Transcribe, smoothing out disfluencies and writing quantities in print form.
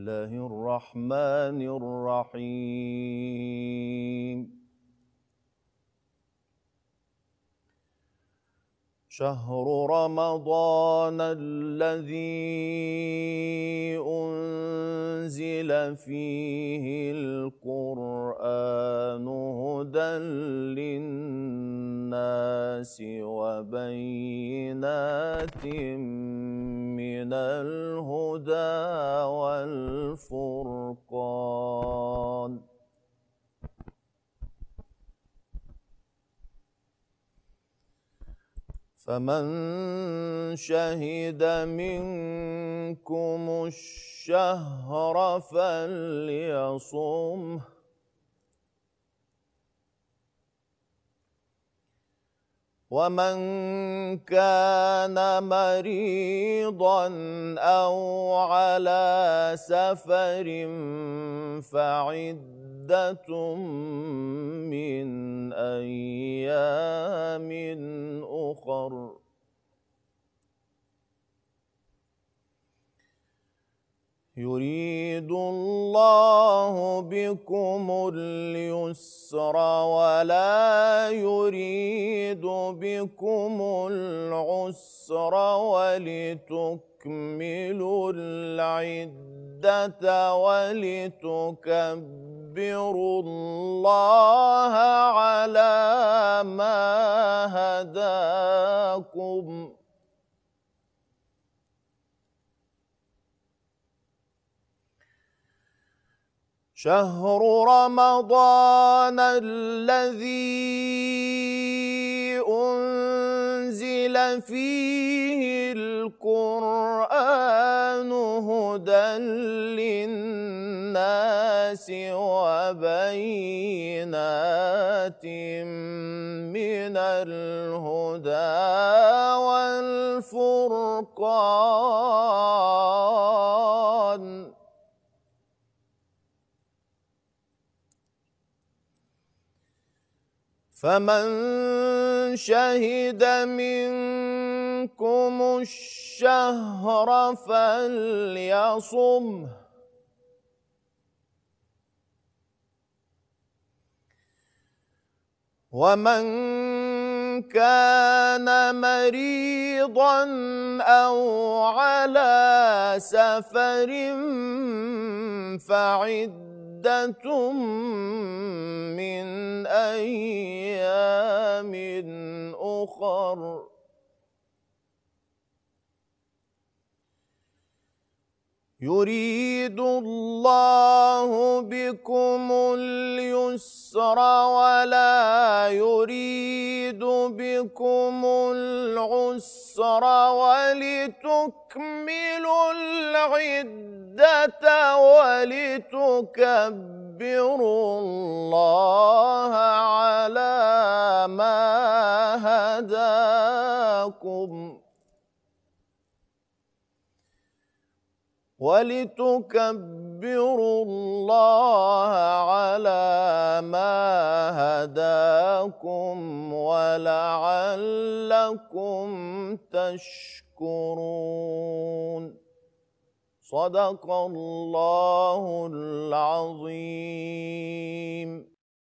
الله الرحمن الرحيم. شهر رمضان الذي أنزل فيه القرآن هدى للناس وبينات من الهدى والفرقان. فمن شهد منكم الشهر فليصمه، ومن كان مريضا أو على سفر فعدة من أيام أخر. يريد الله بكم اليسر ولا يريد بكم العسر ولتكملوا العدة ولتكبروا الله على ما هداكم. شهر رمضان الذي أنزل فيه القرآن هدى للناس وبينات من الهدى والفرقان. فمن شهد منكم الشهر فليصمه، ومن كان مريضا أو على سفر فعدة من أيام أخر. يريد الله بكم اليسر ولا يريد بكم العسر ولتكملوا العدة ولتكبروا الله على ما هداكم ولتكبروا الله على ما هداكم ولعلكم تشكرون. صدق الله العظيم.